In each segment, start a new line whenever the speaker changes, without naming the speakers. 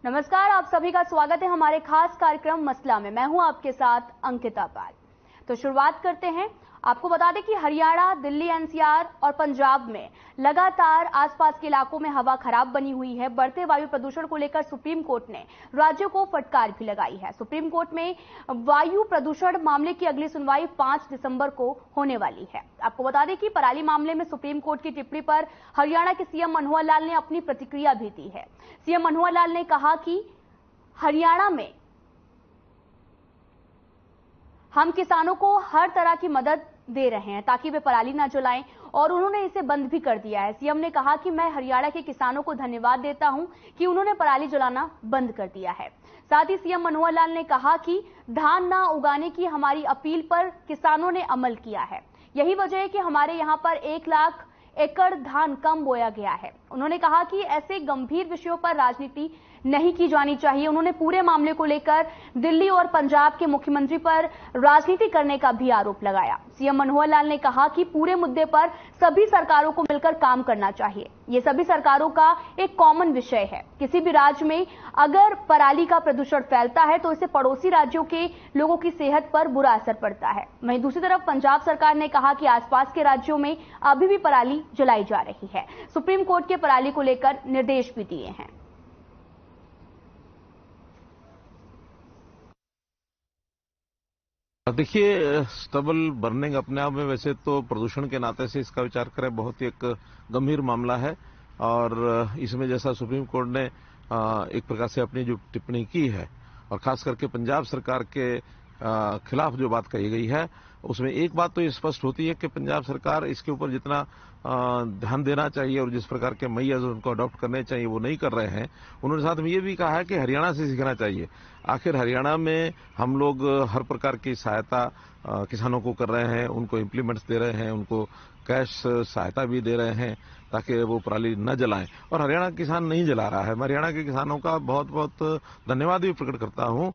नमस्कार, आप सभी का स्वागत है हमारे खास कार्यक्रम मसला में। मैं हूं आपके साथ अंकिता पाल। तो शुरुआत करते हैं। आपको बता दें कि हरियाणा, दिल्ली, एनसीआर और पंजाब में लगातार आसपास के इलाकों में हवा खराब बनी हुई है। बढ़ते वायु प्रदूषण को लेकर सुप्रीम कोर्ट ने राज्यों को फटकार भी लगाई है। सुप्रीम कोर्ट में वायु प्रदूषण मामले की अगली सुनवाई 5 दिसंबर को होने वाली है। आपको बता दें कि पराली मामले में सुप्रीम कोर्ट की टिप्पणी पर हरियाणा के सीएम मनोहर लाल ने अपनी प्रतिक्रिया भी दी है। सीएम मनोहर लाल ने कहा कि हरियाणा में हम किसानों को हर तरह की मदद दे रहे हैं ताकि वे पराली ना जलाएं, और उन्होंने इसे बंद भी कर दिया है। सीएम ने कहा कि मैं हरियाणा के किसानों को धन्यवाद देता हूं कि उन्होंने पराली जलाना बंद कर दिया है। साथ ही सीएम मनोहर लाल ने कहा कि धान ना उगाने की हमारी अपील पर किसानों ने अमल किया है। यही वजह है कि हमारे यहां पर 1 लाख एकड़ धान कम बोया गया है। उन्होंने कहा कि ऐसे गंभीर विषयों पर राजनीति नहीं की जानी चाहिए। उन्होंने पूरे मामले को लेकर दिल्ली और पंजाब के मुख्यमंत्री पर राजनीति करने का भी आरोप लगाया। सीएम मनोहर लाल ने कहा कि पूरे मुद्दे पर सभी सरकारों को मिलकर काम करना चाहिए। ये सभी सरकारों का एक कॉमन विषय है। किसी भी राज्य में अगर पराली का प्रदूषण फैलता है तो इससे पड़ोसी राज्यों के लोगों की सेहत पर बुरा असर पड़ता है। वहीं दूसरी तरफ पंजाब सरकार ने कहा कि आसपास के राज्यों में अभी भी पराली जलाई जा रही है। सुप्रीम कोर्ट के पराली को लेकर निर्देश भी दिए हैं।
देखिए, स्टबल बर्निंग अपने आप में वैसे तो प्रदूषण के नाते से इसका विचार करें बहुत ही एक गंभीर मामला है, और इसमें जैसा सुप्रीम कोर्ट ने एक प्रकार से अपनी जो टिप्पणी की है और खास करके पंजाब सरकार के खिलाफ जो बात कही गई है, उसमें एक बात तो ये स्पष्ट होती है कि पंजाब सरकार इसके ऊपर जितना ध्यान देना चाहिए और जिस प्रकार के मेजर्स उनको अडॉप्ट करने चाहिए वो नहीं कर रहे हैं। उन्होंने साथ में ये भी कहा है कि हरियाणा से सीखना चाहिए। आखिर हरियाणा में हम लोग हर प्रकार की सहायता किसानों को कर रहे हैं, उनको इम्प्लीमेंट्स दे रहे हैं, उनको कैश सहायता भी दे रहे हैं ताकि वो पराली न जलाएं, और हरियाणा किसान नहीं जला रहा है। मैं हरियाणा के किसानों का बहुत बहुत धन्यवाद भी प्रकट करता हूं।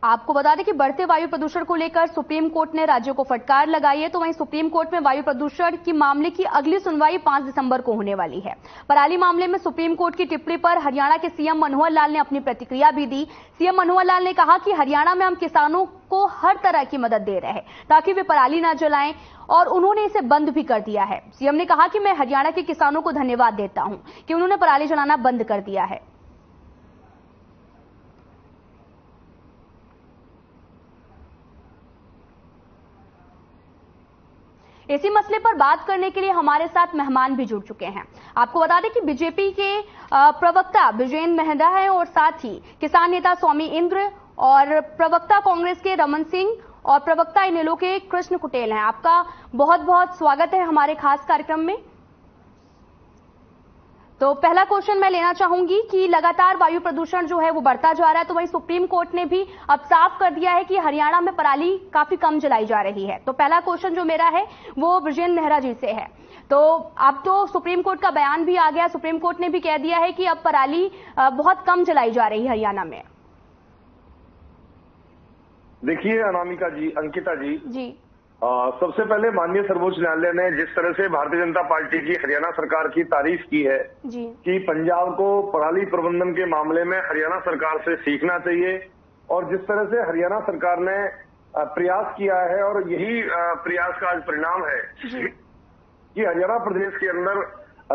आपको बता दें कि बढ़ते वायु प्रदूषण को लेकर सुप्रीम कोर्ट ने राज्यों को फटकार लगाई है। तो वहीं सुप्रीम कोर्ट में वायु प्रदूषण की मामले की अगली सुनवाई 5 दिसंबर को होने वाली है। पराली मामले में सुप्रीम कोर्ट की टिप्पणी पर हरियाणा के सीएम मनोहर लाल ने अपनी प्रतिक्रिया भी दी। सीएम मनोहर लाल ने कहा कि हरियाणा में हम किसानों को हर तरह की मदद दे रहे हैं ताकि वे पराली ना जलाएं, और उन्होंने इसे बंद भी कर दिया है। सीएम ने कहा कि मैं हरियाणा के किसानों को धन्यवाद देता हूं कि उन्होंने पराली जलाना बंद कर दिया है। इसी मसले पर बात करने के लिए हमारे साथ मेहमान भी जुड़ चुके हैं। आपको बता दें कि बीजेपी के प्रवक्ता बिजेंद्र मेहंदा हैं और साथ ही किसान नेता स्वामी इंद्र और प्रवक्ता कांग्रेस के रमन सिंह और प्रवक्ता इनेलो के कृष्ण कुटेल हैं। आपका बहुत बहुत स्वागत है हमारे खास कार्यक्रम में। तो पहला क्वेश्चन मैं लेना चाहूंगी कि लगातार वायु प्रदूषण जो है वो बढ़ता जा रहा है, तो वहीं सुप्रीम कोर्ट ने भी अब साफ कर दिया है कि हरियाणा में पराली काफी कम जलाई जा रही है। तो पहला क्वेश्चन जो मेरा है वो ब्रजेंद्र मेहरा जी से है। तो अब तो सुप्रीम कोर्ट का बयान भी आ गया, सुप्रीम कोर्ट ने भी कह दिया है कि अब पराली बहुत कम जलाई जा रही है हरियाणा में।
देखिए अनामिका जी, अंकिता
जी
सबसे पहले माननीय सर्वोच्च न्यायालय ने जिस तरह से भारतीय जनता पार्टी की हरियाणा सरकार की तारीफ की है कि पंजाब को पराली प्रबंधन के मामले में हरियाणा सरकार से सीखना चाहिए, और जिस तरह से हरियाणा सरकार ने प्रयास किया है और यही प्रयास का आज परिणाम है कि हरियाणा प्रदेश के अंदर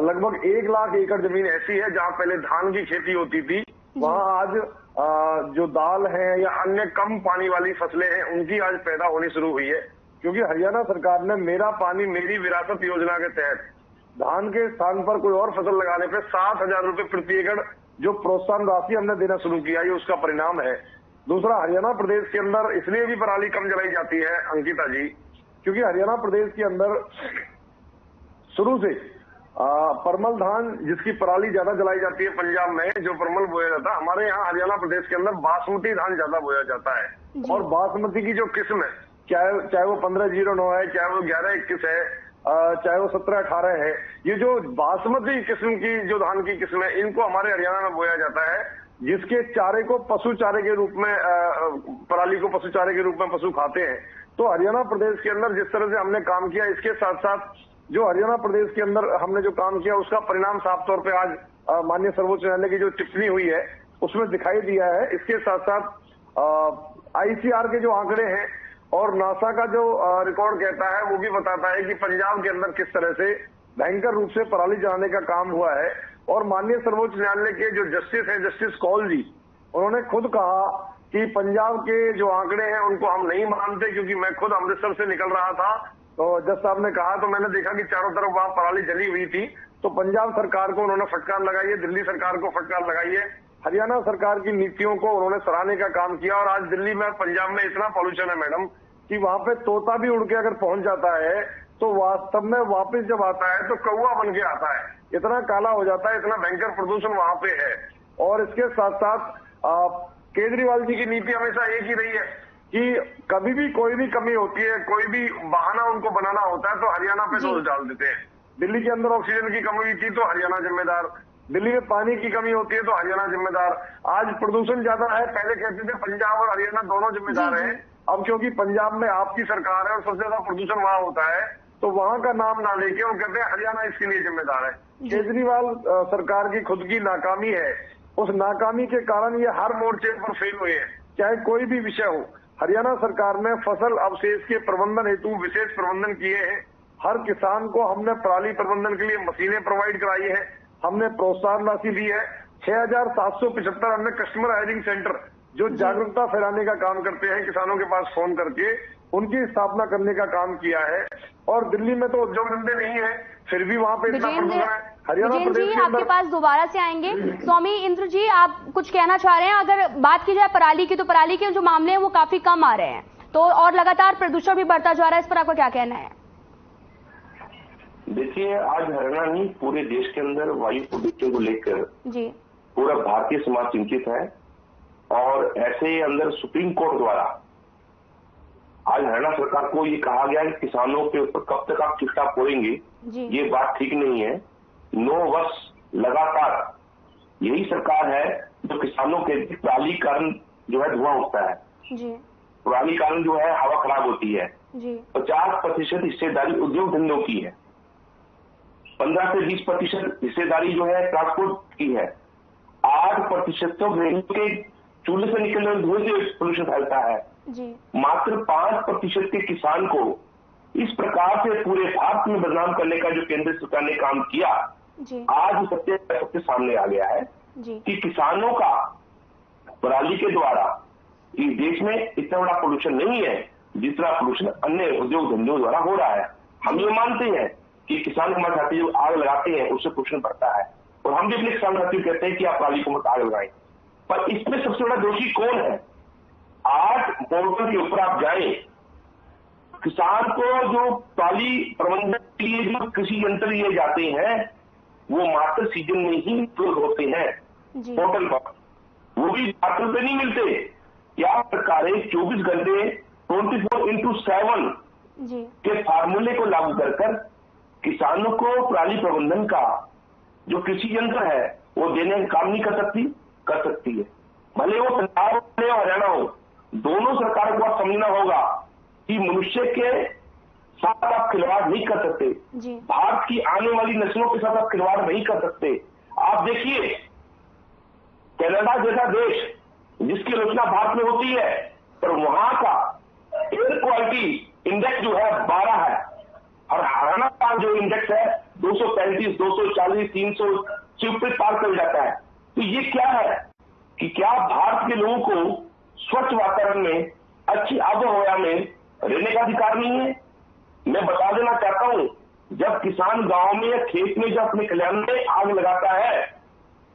लगभग 1 लाख एकड़ जमीन ऐसी है जहां पहले धान की खेती होती थी, वहां आज जो दाल है या अन्य कम पानी वाली फसलें हैं उनकी आज पैदा होनी शुरू हुई है। क्योंकि हरियाणा सरकार ने मेरा पानी मेरी विरासत योजना के तहत धान के स्थान पर कोई और फसल लगाने पे 7,000 रुपए प्रति एकड़ जो प्रोत्साहन राशि हमने देना शुरू किया, ये उसका परिणाम है। दूसरा, हरियाणा प्रदेश के अंदर इसलिए भी पराली कम जलाई जाती है अंकिता जी, क्योंकि हरियाणा प्रदेश के अंदर शुरू से परमल धान जिसकी पराली ज्यादा जलाई जाती है पंजाब में, जो परमल बोया जाता है, हमारे यहाँ हरियाणा प्रदेश के अंदर बासमती धान ज्यादा बोया जाता है। और बासमती की जो किस्म है, चाहे वो 1509 है, चाहे वो 1121 है, चाहे वो 1718 है, ये जो बासमती किस्म की जो धान की किस्म है, इनको हमारे हरियाणा में बोया जाता है, जिसके चारे को पशु चारे के रूप में पराली को पशु चारे के रूप में पशु खाते हैं। तो हरियाणा प्रदेश के अंदर जिस तरह से हमने काम किया, इसके साथ साथ जो हरियाणा प्रदेश के अंदर हमने जो काम किया उसका परिणाम साफ तौर पे आज माननीय सर्वोच्च न्यायालय की जो टिप्पणी हुई है उसमें दिखाई दिया है। इसके साथ साथ आईसीआर के जो आंकड़े हैं और नासा का जो रिकॉर्ड कहता है वो भी बताता है कि पंजाब के अंदर किस तरह से भयंकर रूप से पराली जलाने का काम हुआ है। और माननीय सर्वोच्च न्यायालय के जो जस्टिस हैं, जस्टिस कौल जी, उन्होंने खुद कहा कि पंजाब के जो आंकड़े हैं उनको हम नहीं मानते, क्योंकि मैं खुद अमृतसर से निकल रहा था तो जज साहब ने कहा तो मैंने देखा कि चारों तरफ वहां पराली जली हुई थी। तो पंजाब सरकार को उन्होंने फटकार लगाई है, दिल्ली सरकार को फटकार लगाई है, हरियाणा सरकार की नीतियों को उन्होंने सराहने का काम किया। और आज दिल्ली में, पंजाब में इतना पॉल्यूशन है मैडम कि वहां पे तोता भी उड़ के अगर पहुंच जाता है तो वास्तव में वापस जब आता है तो कौवा बन के आता है, इतना काला हो जाता है, इतना भयंकर प्रदूषण वहां पे है। और इसके साथ साथ केजरीवाल जी की नीति हमेशा एक ही रही है कि कभी भी कोई भी कमी होती है, कोई भी बहाना उनको बनाना होता है तो हरियाणा पे दोष डाल देते हैं। दिल्ली के अंदर ऑक्सीजन की कमी थी तो हरियाणा जिम्मेदार, दिल्ली में पानी की कमी होती है तो हरियाणा जिम्मेदार, आज प्रदूषण ज्यादा है, पहले कहते थे पंजाब और हरियाणा दोनों जिम्मेदार हैं, अब क्योंकि पंजाब में आपकी सरकार है और सबसे ज्यादा प्रदूषण वहां होता है तो वहां का नाम ना लेके वो कहते हैं हरियाणा इसके लिए जिम्मेदार है। केजरीवाल सरकार की खुद की नाकामी है, उस नाकामी के कारण ये हर मोर्चे पर फेल हुए हैं, चाहे कोई भी विषय हो। हरियाणा सरकार ने फसल अवशेष के प्रबंधन हेतु विशेष प्रबंधन किए हैं, हर किसान को हमने पराली प्रबंधन के लिए मशीनें प्रोवाइड कराई है, हमने प्रोत्साहन राशि दी है, 6,775 हमने कस्टमर हायरिंग सेंटर जो जागरूकता फैलाने का काम करते हैं, किसानों के पास फोन करके उनकी स्थापना करने का काम किया है। और दिल्ली में तो उद्योग धंधे नहीं है, फिर भी वहां पे इतना प्रदूषण है। हरियाणा प्रदेश
जी आपके पास दोबारा से आएंगे। स्वामी इंद्र जी, आप कुछ कहना चाह रहे हैं? अगर बात की जाए पराली की, तो पराली के जो मामले हैं वो काफी कम आ रहे हैं, तो और लगातार प्रदूषण भी बढ़ता जा रहा है, इस पर आपका क्या कहना है?
देखिए, आज हरियाणा नहीं पूरे देश के अंदर वायु प्रदूषण को लेकर
जी
पूरा भारतीय समाज चिंतित है। और ऐसे अंदर सुप्रीम कोर्ट द्वारा आज हरियाणा सरकार को ये कहा गया है कि किसानों के ऊपर कब तक आप चिट्टा फोड़ेंगे, ये बात ठीक नहीं है। 9 वर्ष लगातार यही सरकार है जो किसानों के पराली कारण जो है धुआं उठता है, पराली कारण जो है हवा खराब होती है। 50% हिस्सेदारी उद्योग धंधों की है, 15 से 20% हिस्सेदारी जो है ट्रांसपोर्ट की है, 8% तो रेलवे के चूल्हे से निकलने वाले धुएं से पोल्यूशन फैलता है। मात्र 5% के किसान को इस प्रकार से पूरे भारत में बदनाम करने का जो केंद्र सरकार ने काम किया, आज सत्य सामने आ गया है कि किसानों का पराली के द्वारा इस देश में इतना बड़ा पोल्यूशन नहीं है जितना पोल्यूशन अन्य उद्योग धंधों द्वारा हो रहा है। हम ये मानते हैं कि किसान हमारे साथी जो आग लगाते हैं उससे पोल्यूशन बढ़ता है, और हम भी अपने किसान साथियों कहते हैं कि आप पराली को मत आग लगाएं। पर इसमें सबसे बड़ा दोषी कौन है? आज पोर्टल के ऊपर आप जाएं, किसान को जो पराली प्रबंधन के लिए जो कृषि यंत्र लिए जाते हैं वो मात्र सीजन में ही उपलब्ध होते हैं पोर्टल पर, वो भी मात्र पे नहीं मिलते। क्या सरकारें 24 घंटे 24x7 के फार्मूले को लागू कर किसानों को पराली प्रबंधन का जो कृषि यंत्र है वो देने का काम नहीं कर सकती है। भले वो पंजाब हो या हरियाणा हो, दोनों सरकारों को आप समझना होगा कि मनुष्य के साथ आप खिलवाड़ नहीं कर सकते, भारत की आने वाली नस्लों के साथ आप खिलवाड़ नहीं कर सकते। आप देखिए कनाडा जैसा देश जिसकी आलोचना भारत में होती है, पर वहां का एयर क्वालिटी इंडेक्स जो है 12 है, और हरियाणा का जो इंडेक्स है 235, 240, 300 से ऊपर पार कर जाता है। तो ये क्या है कि क्या भारत के लोगों को स्वच्छ वातावरण में, अच्छी आबोहवा में रहने का अधिकार नहीं है? मैं बता देना चाहता हूं, जब किसान गांव में या खेत में जब अपने खलिहान में आग लगाता है,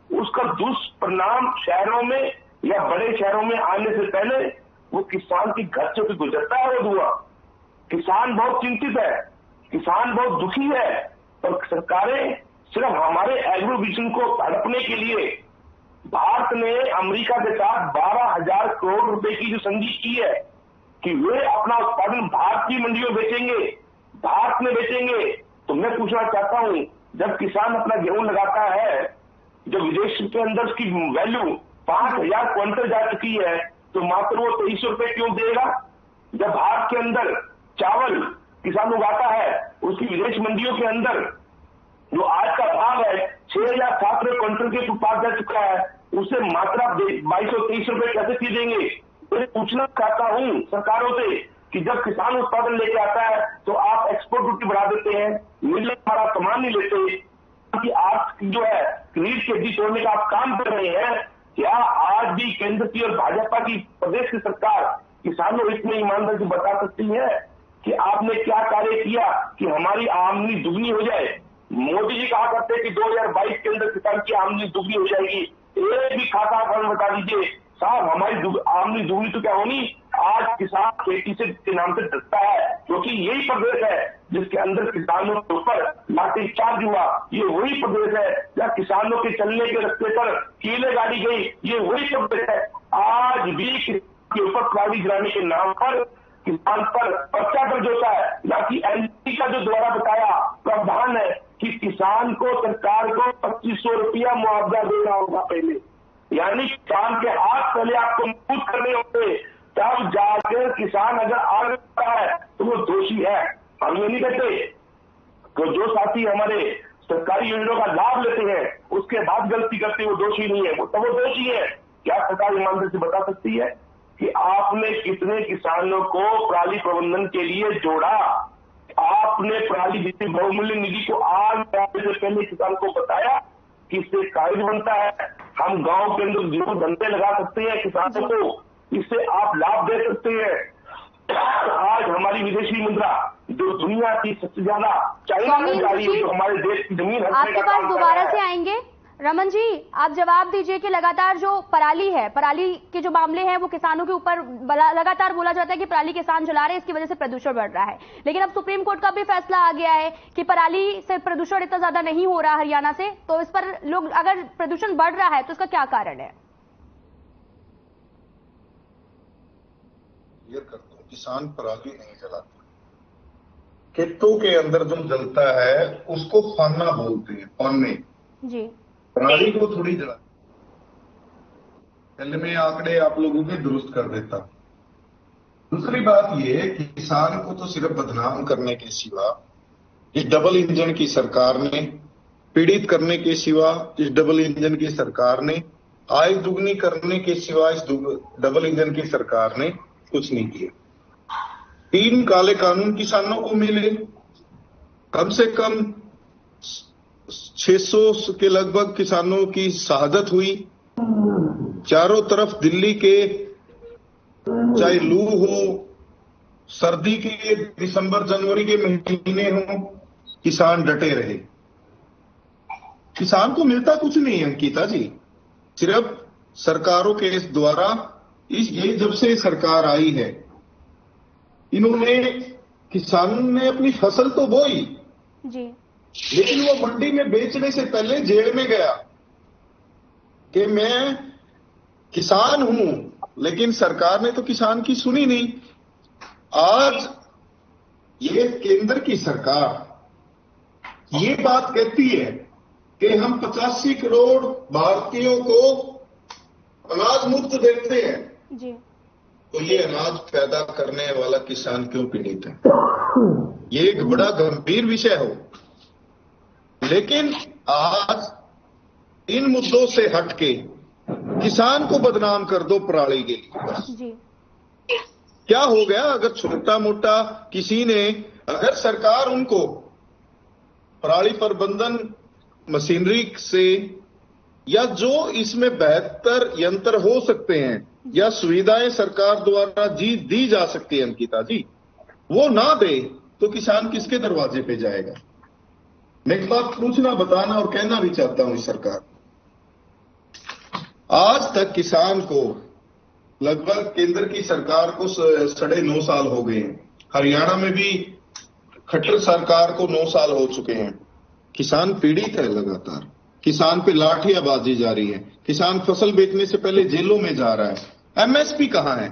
उसका दुष्परिणाम शहरों में या बड़े शहरों में आने से पहले वो किसान के घर से गुजरता है वो धुआं। किसान बहुत चिंतित है, किसान बहुत दुखी है, पर सरकारें सिर्फ हमारे एग्रो विजन को हड़पने के लिए भारत ने अमेरिका के साथ 12,000 करोड़ रुपए की जो संधि की है कि वे अपना उत्पादन भारत की मंडियों बेचेंगे, भारत में बेचेंगे। तो मैं पूछना चाहता हूं, जब किसान अपना गेहूं लगाता है, जब विदेश के अंदर उसकी वैल्यू 5,000 क्विंटल जा चुकी है, तो मात्र वो 2300 रुपए क्यों देगा? जब भारत के अंदर चावल किसान उगाता है, उसकी विदेश मंडियों के अंदर जो आज का भाव है 6,700 क्विंटल के उत्पाद जा चुका है, उसे मात्रा 2223 रुपए कैसे खरीदेंगे? मैं पूछना चाहता हूं सरकारों से कि जब किसान उत्पादन लेके आता है तो आप एक्सपोर्ट ड्यूटी बढ़ा देते हैं, मिल हमारा सामान नहीं लेते, कि आप जो है रीढ़ की हड्डी तोड़ने का आप काम कर रहे हैं। क्या आज भी केंद्र की और भाजपा की प्रदेश की सरकार किसानों हित में ईमानदारी बता सकती है कि आपने क्या कार्य किया कि हमारी आमदनी दुगनी हो जाए? मोदी जी कहा करते हैं कि 2022 के अंदर किसान की आमदनी दुगनी हो जाएगी। एक भी खाता फल बता दीजिए साहब, हमारी आमदनी दुगनी तो क्या होनी? आज किसान खेती से के नाम से डरता है, क्योंकि यही प्रदेश है जिसके अंदर किसानों के ऊपर लाठीचार्ज हुआ। ये वही प्रदेश है जहाँ किसानों के चलने के रास्ते पर कीले गाड़ी गई। ये वही प्रदेश है आज भी के ऊपर पराली जलाने के नाम पर किसान पर पर्चा दर्ज होता है, ना कि एनजीटी का जो द्वारा बताया प्रावधान है कि किसान को सरकार को 2500 रुपया मुआवजा देना होगा पहले, यानी किसान के हाथ पहले आपको मजबूत करने होंगे, तब जाकर किसान अगर आ सकता है तो वो दोषी है। हम ये नहीं कहते तो जो साथी हमारे सरकारी योजनाओं का लाभ लेते हैं उसके बाद गलती करते वो दोषी नहीं है, वो तब वो दोषी है। क्या सरकार ईमानदारी से बता सकती है कि आपने कितने किसानों को पराली प्रबंधन के लिए जोड़ा? आपने पराली बिक्री बहुमूल्य निधि को आज से पहले किसान को बताया कि इससे कार्य बनता है, हम गांव के अंदर जो धंधे लगा सकते हैं किसानों को, इससे आप लाभ दे सकते हैं। आज हमारी विदेशी मुद्रा जो दुनिया की सबसे ज्यादा चाइना में जा रही है, जो हमारे देश की जमीन
आपके पास दोबारा से आएंगे। रमन जी, आप जवाब दीजिए कि लगातार जो पराली है, पराली के जो मामले हैं वो किसानों के ऊपर लगातार बोला जाता है कि पराली किसान जला रहे हैं, इसकी वजह से प्रदूषण बढ़ रहा है। लेकिन अब सुप्रीम कोर्ट का भी फैसला आ गया है कि पराली से प्रदूषण इतना ज्यादा नहीं हो रहा हरियाणा से, तो इस पर लोग अगर प्रदूषण बढ़ रहा है तो इसका क्या कारण है?
करता हूं, किसान पराली नहीं जलाते। खेतों के अंदर जो जलता है उसको फाना बोलते हैं, फाने
जी,
पराली को थोड़ी जला। पहले मैं आंकड़े आप लोगों के दुरुस्त कर देता। दूसरी बात यह कि किसान को तो सिर्फ बदनाम करने के सिवा, इस डबल इंजन की सरकार ने पीड़ित करने के सिवा, इस डबल इंजन की सरकार ने आय दुगनी करने के सिवा, इस डबल इंजन की सरकार ने कुछ नहीं किया। 3 काले कानून किसानों को मिले, कम से कम 600 के लगभग किसानों की शहादत हुई। चारों तरफ दिल्ली के चाहे लू हो, सर्दी के दिसंबर जनवरी के महीने हो, किसान डटे रहे। किसान को मिलता कुछ नहीं है अंकिता जी, सिर्फ सरकारों के इस द्वारा। ये जब से सरकार आई है इन्होंने, किसान ने अपनी फसल तो बोई
जी,
लेकिन वो मंडी में बेचने से पहले जेल में गया कि मैं किसान हूं, लेकिन सरकार ने तो किसान की सुनी नहीं। आज ये केंद्र की सरकार ये बात कहती है कि हम 85 करोड़ भारतीयों को अनाज मुफ्त देते हैं
जी,
तो ये अनाज पैदा करने वाला किसान क्यों पीड़ित है? ये एक बड़ा गंभीर विषय हो, लेकिन आज इन मुद्दों से हटके किसान को बदनाम कर दो पराली के लिए।
जी,
क्या हो गया? अगर छोटा मोटा किसी ने, अगर सरकार उनको पराली प्रबंधन मशीनरी से या जो इसमें बेहतर यंत्र हो सकते हैं या सुविधाएं सरकार द्वारा दी जा सकती है अंकिता जी, वो ना दे तो किसान किसके दरवाजे पे जाएगा? मैं एक बात पूछना, बताना और कहना भी चाहता हूं, सरकार आज तक किसान को लगभग केंद्र की सरकार को 9.5 साल हो गए हैं, हरियाणा में भी खट्टर सरकार को 9 साल हो चुके हैं। किसान पीड़ित है, लगातार किसान पे लाठियाबाजी जारी है, किसान फसल बेचने से पहले जेलों में जा रहा है। एमएसपी कहां है?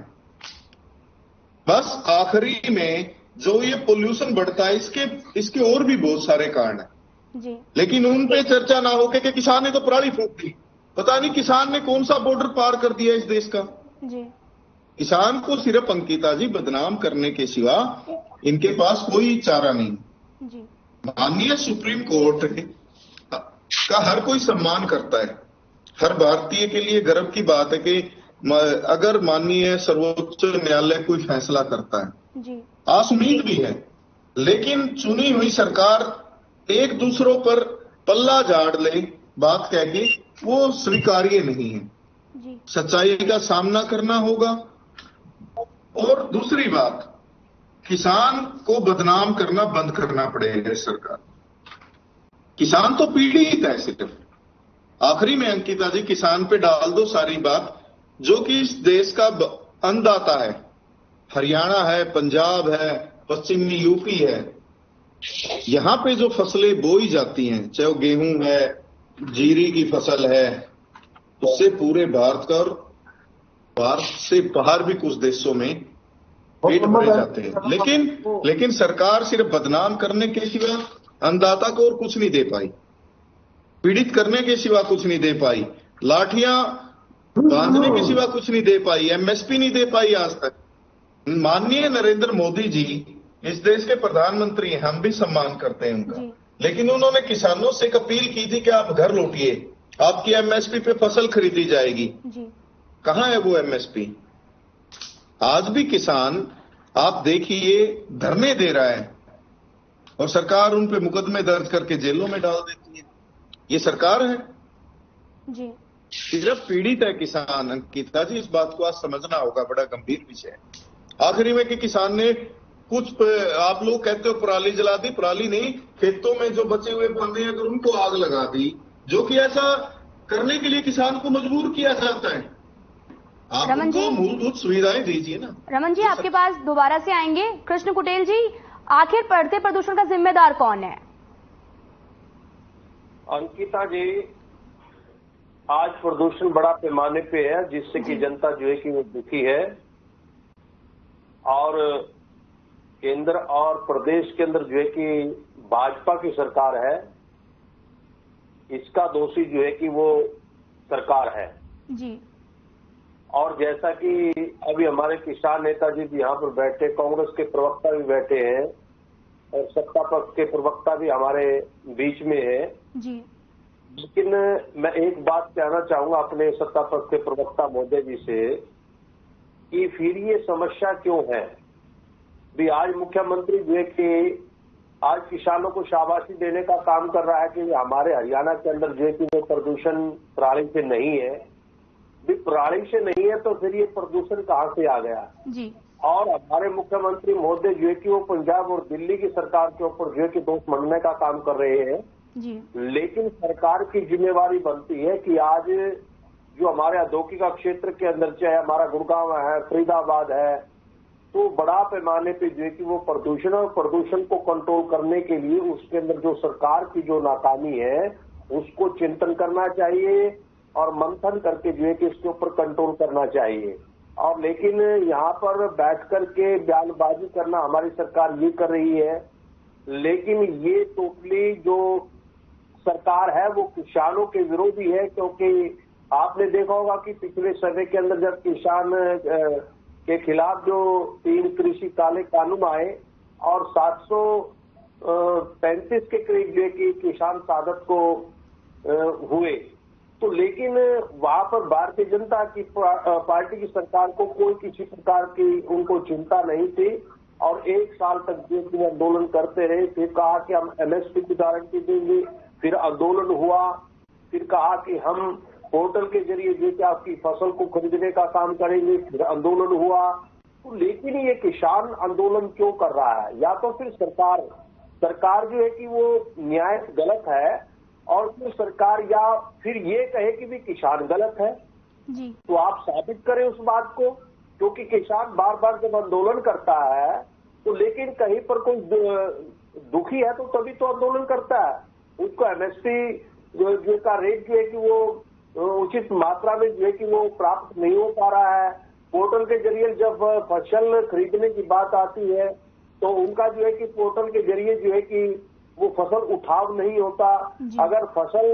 बस आखिरी में जो ये पोल्यूशन बढ़ता है, इसके और भी बहुत सारे कारण हैं
जी,
लेकिन उन पे चर्चा ना होके कि किसान ने तो पराली फूंक दी। पता नहीं किसान ने कौन सा बॉर्डर पार कर दिया इस देश का।
जी,
किसान को सिर्फ अंकिता जी बदनाम करने के सिवा इनके पास कोई चारा नहीं
जी।
माननीय सुप्रीम कोर्ट का हर कोई सम्मान करता है। हर भारतीय के लिए गर्व की बात है कि अगर माननीय सर्वोच्च न्यायालय कोई फैसला करता है
जी।
आस उम्मीद भी है, लेकिन चुनी हुई सरकार एक दूसरों पर पल्ला झाड़ ले बात कह के वो स्वीकार्य नहीं है
जी।
सच्चाई का सामना करना होगा। और दूसरी बात, किसान को बदनाम करना बंद करना पड़ेगा सरकार। किसान तो पीड़ित है सिर्फ। आखिरी में अंकिता जी किसान पे डाल दो सारी बात, जो कि इस देश का अन्नदाता है। हरियाणा है, पंजाब है, पश्चिमी यूपी है, यहां पे जो फसलें बोई जाती हैं, चाहे वो गेहूं है, जीरी की फसल है, उससे पूरे भारत का और भारत से बाहर भी कुछ देशों में पेट भरे जाते हैं। लेकिन सरकार सिर्फ बदनाम करने के सिवा अन्नदाता को और कुछ नहीं दे पाई, पीड़ित करने के सिवा कुछ नहीं दे पाई, लाठियां बांधने के सिवा कुछ नहीं दे पाई, एमएसपी नहीं दे पाई आज तक। माननीय नरेंद्र मोदी जी इस देश के प्रधानमंत्री हैं, हम भी सम्मान करते हैं उनका, लेकिन उन्होंने किसानों से एक अपील की थी कि आप घर लौटिए, आपकी एमएसपी पे फसल खरीदी जाएगी। कहां है वो एमएसपी? आज भी किसान आप देखिए धरने दे रहा है और सरकार उन पे मुकदमे दर्ज करके जेलों में डाल देती है। ये सरकार है
जी।
सिर्फ पीड़ित है किसान। अंकिता जी इस बात को आज समझना होगा, बड़ा गंभीर विषय है। आखिरी में कि किसान ने कुछ, आप लोग कहते हो पराली जला दी, पराली नहीं, खेतों में जो बचे हुए पौधे हैं अगर उनको आग लगा दी, जो कि ऐसा करने के लिए किसान को मजबूर किया जाता है। आप उनको मूलभूत सुविधाएं दीजिए ना।
रमन जी आपके पास दोबारा से आएंगे। कृष्ण कुटेल जी, आखिर बढ़ते प्रदूषण का जिम्मेदार कौन है?
अंकिता जी, आज प्रदूषण बड़ा पैमाने पे है, जिससे कि जनता जो है कि वो दुखी है और केंद्र और प्रदेश के अंदर जो है कि भाजपा की सरकार है, इसका दोषी जो है कि वो सरकार है
जी।
और जैसा कि अभी हमारे किसान नेता जी भी यहाँ पर बैठे, कांग्रेस के प्रवक्ता भी बैठे हैं और सत्ता पक्ष के प्रवक्ता भी हमारे बीच में है
जी।
लेकिन मैं एक बात कहना चाहूंगा अपने सत्ता पक्ष के प्रवक्ता महोदय जी से कि फिर ये समस्या क्यों है? भी आज मुख्यमंत्री जो है कि आज किसानों को शाबाशी देने का काम कर रहा है कि हमारे हरियाणा के अंदर जो है कि वो प्रदूषण पराली से नहीं है। भी पराली से नहीं है तो फिर ये प्रदूषण कहाँ से आ गया
जी।
और हमारे मुख्यमंत्री महोदय जो है कि वो पंजाब और दिल्ली की सरकार के ऊपर जो है कि दोष मढ़ने का काम कर रहे हैं
जी।
लेकिन सरकार की जिम्मेवारी बनती है कि आज जो हमारे औद्योगिक क्षेत्र के अंदर चाहे हमारा गुड़गांव है, फरीदाबाद है, तो बड़ा पैमाने पे जो है कि वो प्रदूषण और प्रदूषण को कंट्रोल करने के लिए उसके अंदर जो सरकार की जो नाकामी है उसको चिंतन करना चाहिए और मंथन करके जो है कि इसके ऊपर कंट्रोल करना चाहिए। और लेकिन यहाँ पर बैठ करके बयानबाजी करना हमारी सरकार ये कर रही है, लेकिन ये टोटली जो सरकार है वो किसानों के विरोधी है। क्योंकि आपने देखा होगा कि पिछले समय के अंदर जब किसान के खिलाफ जो 3 कृषि काले कानून आए और 735 के करीब जो कि किसान शहादत को हुए, तो लेकिन वहां पर भारतीय जनता की पार्टी की सरकार को कोई किसी प्रकार की उनको चिंता नहीं थी और 1 साल तक जो आंदोलन करते रहे। फिर कहा कि हम एमएसपी की गारंटी देंगे, फिर आंदोलन हुआ, फिर कहा कि हम पोर्टल के जरिए जो कि आपकी फसल को खरीदने का काम करेंगे, फिर आंदोलन हुआ। तो लेकिन ये किसान आंदोलन क्यों कर रहा है? या तो फिर सरकार जो है कि वो न्याय गलत है और फिर सरकार या फिर ये कहे कि भी किसान गलत है
जी।
तो आप साबित करें उस बात को। क्योंकि किसान बार बार जब आंदोलन करता है तो लेकिन कहीं पर कोई दुखी है तो तभी तो आंदोलन करता है। उसको एमएसपी जो का रेट जो है कि वो उचित मात्रा में जो है कि वो प्राप्त नहीं हो पा रहा है। पोर्टल के जरिए जब फसल खरीदने की बात आती है तो उनका जो है कि पोर्टल के जरिए जो है कि वो फसल उठाव नहीं होता। अगर फसल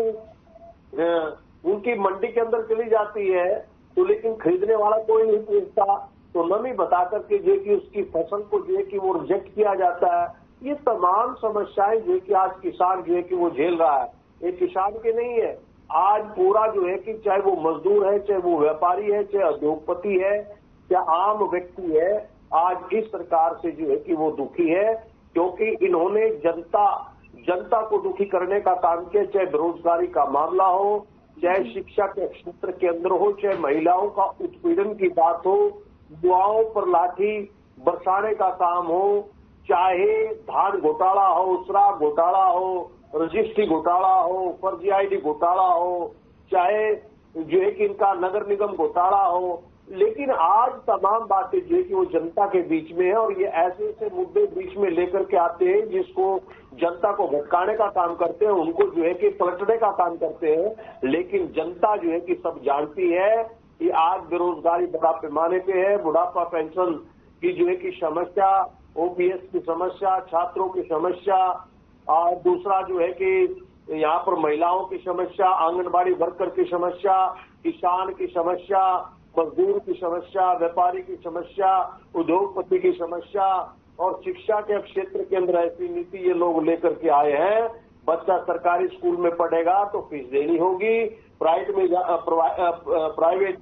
उनकी मंडी के अंदर चली जाती है तो लेकिन खरीदने वाला कोई नहीं पूछता। तो नमी बता करके जो है कि उसकी फसल को जो है कि वो रिजेक्ट किया जाता है। ये तमाम समस्याएं जो है कि आज किसान जो है कि वो झेल रहा है। ये किसान के नहीं है, आज पूरा जो है कि चाहे वो मजदूर है, चाहे वो व्यापारी है, चाहे उद्योगपति है, चाहे आम व्यक्ति है, आज इस सरकार से जो है कि वो दुखी है, क्योंकि इन्होंने जनता को दुखी करने का काम किया। चाहे बेरोजगारी का मामला हो, चाहे शिक्षा के क्षेत्र के अंदर हो, चाहे महिलाओं का उत्पीड़न की बात हो, युवाओं पर लाठी बरसाने का काम हो, चाहे धान घोटाला हो, शराब घोटाला हो, रजिस्ट्री घोटाला हो, फर्जी आईडी घोटाला हो, चाहे जो है कि इनका नगर निगम घोटाला हो, लेकिन आज तमाम बातें जो है कि वो जनता के बीच में है। और ये ऐसे ऐसे मुद्दे बीच में लेकर के आते हैं जिसको जनता को भटकाने का काम करते हैं, उनको जो है कि पलटने का काम करते हैं। लेकिन जनता जो है कि सब जानती है कि आज बेरोजगारी बड़ा पैमाने पे है, बुढ़ापा पेंशन की जो है कि समस्या, ओपीएस की समस्या, छात्रों की समस्या, और दूसरा जो है कि यहाँ पर महिलाओं की समस्या, आंगनबाड़ी वर्कर की समस्या, किसान की समस्या, मजदूर की समस्या, व्यापारी की समस्या, उद्योगपति की समस्या, और शिक्षा के क्षेत्र के अंदर ऐसी नीति ये लोग लेकर के आए हैं। बच्चा सरकारी स्कूल में पढ़ेगा तो फीस देनी होगी, प्राइवेट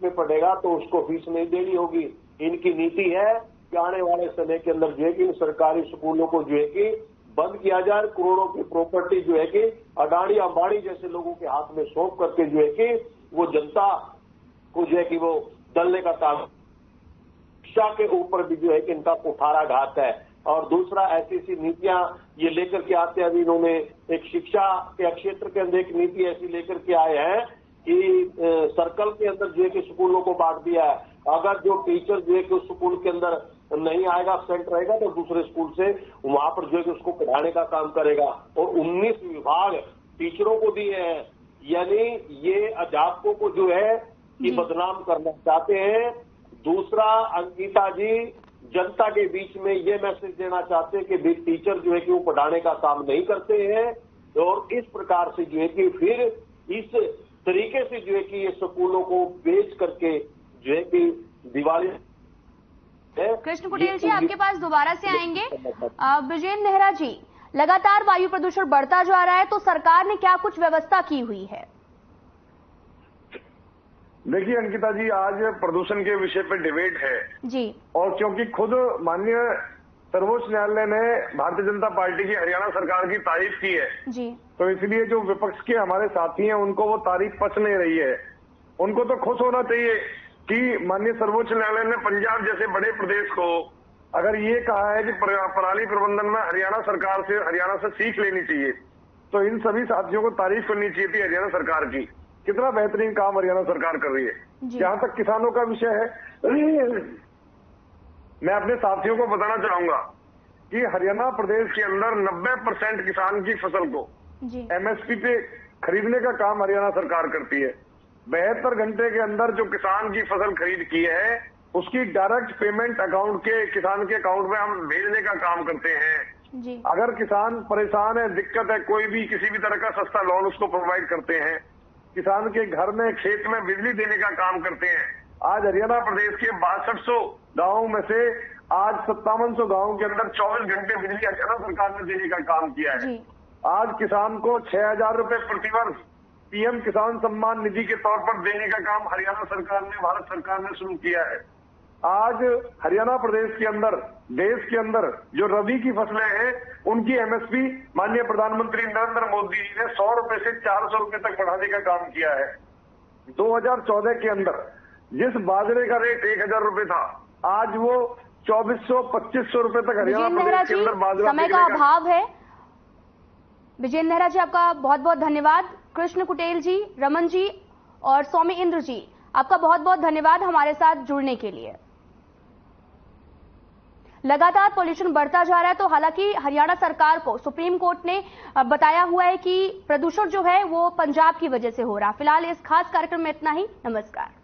में पढ़ेगा तो उसको फीस नहीं देनी होगी। इनकी नीति है कि आने वाले समय के अंदर जो है कि सरकारी स्कूलों को जो है कि बंद किया जाए, करोड़ों की प्रॉपर्टी जो है कि अडानी अंबानी जैसे लोगों के हाथ में सौंप करके जो है कि वो जनता को जो है कि वो दलने का काम। शिक्षा के ऊपर भी जो है कि इनका कुठाराघात है। और दूसरा, ऐसी ऐसी नीतियां ये लेकर के आते हैं। अभी इन्होंने एक शिक्षा के क्षेत्र के अंदर एक नीति ऐसी लेकर के आए हैं कि सर्कल के अंदर जो है कि स्कूलों को बांट दिया है। अगर जो टीचर जो है कि उस स्कूल के अंदर नहीं आएगा, एब्सेंट रहेगा, तो दूसरे स्कूल से वहां पर जो है कि उसको पढ़ाने का काम करेगा। और 19 विभाग टीचरों को दिए हैं, यानी ये अध्यापकों को जो है कि बदनाम करना चाहते हैं। दूसरा, अंकिता जी जनता के बीच में ये मैसेज देना चाहते हैं कि टीचर जो है कि वो पढ़ाने का काम नहीं करते हैं, और इस प्रकार से जो है कि फिर इस तरीके से जो है कि ये स्कूलों को बेच करके जो है कि दिवाली।
कृष्ण कुटेल जी, आपके पास दोबारा से आएंगे। विजेंद्र नेहरा जी, लगातार वायु प्रदूषण बढ़ता जा रहा है, तो सरकार ने क्या कुछ व्यवस्था की हुई है?
देखिए अंकिता जी, आज प्रदूषण के विषय पर डिबेट है
जी,
और क्योंकि खुद माननीय सर्वोच्च न्यायालय ने भारतीय जनता पार्टी की हरियाणा सरकार की तारीफ की है
जी,
तो इसलिए जो विपक्ष के हमारे साथी हैं उनको वो तारीफ पच नहीं रही है। उनको तो खुश होना चाहिए कि माननीय सर्वोच्च न्यायालय ने पंजाब जैसे बड़े प्रदेश को अगर ये कहा है कि पराली प्रबंधन में हरियाणा से सीख लेनी चाहिए, तो इन सभी साथियों को तारीफ करनी चाहिए थी हरियाणा सरकार की। कितना बेहतरीन काम हरियाणा सरकार कर रही है। जहां तक किसानों का विषय है, मैं अपने साथियों को बताना चाहूंगा कि हरियाणा प्रदेश के अंदर 90% किसान की फसल को एमएसपी पे खरीदने का काम हरियाणा सरकार करती है। 72 घंटे के अंदर जो किसान की फसल खरीद की है उसकी डायरेक्ट पेमेंट किसान के अकाउंट में हम भेजने का काम करते हैं। अगर किसान परेशान है, दिक्कत है, कोई भी किसी भी तरह का सस्ता लोन उसको प्रोवाइड करते हैं। किसान के घर में, खेत में बिजली देने का काम करते हैं। आज हरियाणा प्रदेश के 6200 गाँव में से आज 5700 गाँव के अंदर 24 घंटे बिजली हरियाणा सरकार ने देने का काम किया है। आज किसान को 6000 रुपए प्रतिवर्ष पीएम किसान सम्मान निधि के तौर पर देने का काम हरियाणा सरकार ने, भारत सरकार ने शुरू किया है। आज हरियाणा प्रदेश के अंदर, देश के अंदर जो रबी की फसलें हैं उनकी एमएसपी माननीय प्रधानमंत्री नरेंद्र मोदी जी ने 100 रुपए से 400 रुपए तक बढ़ाने का काम किया है। 2014 के अंदर जिस बाजरे का रेट 1000 रुपए था, आज वो 2400-2500 रुपए तक हरियाणा प्रदेश के अंदर बाजरा।
समय का अभाव है। विजेंद्र नेहरा जी, आपका बहुत बहुत धन्यवाद। कृष्ण कुटेल जी, रमन जी और सौम्य इंद्र जी, आपका बहुत बहुत धन्यवाद हमारे साथ जुड़ने के लिए। लगातार पॉल्यूशन बढ़ता जा रहा है, तो हालांकि हरियाणा सरकार को सुप्रीम कोर्ट ने बताया हुआ है कि प्रदूषण जो है वो पंजाब की वजह से हो रहा है। फिलहाल इस खास कार्यक्रम में इतना ही। नमस्कार।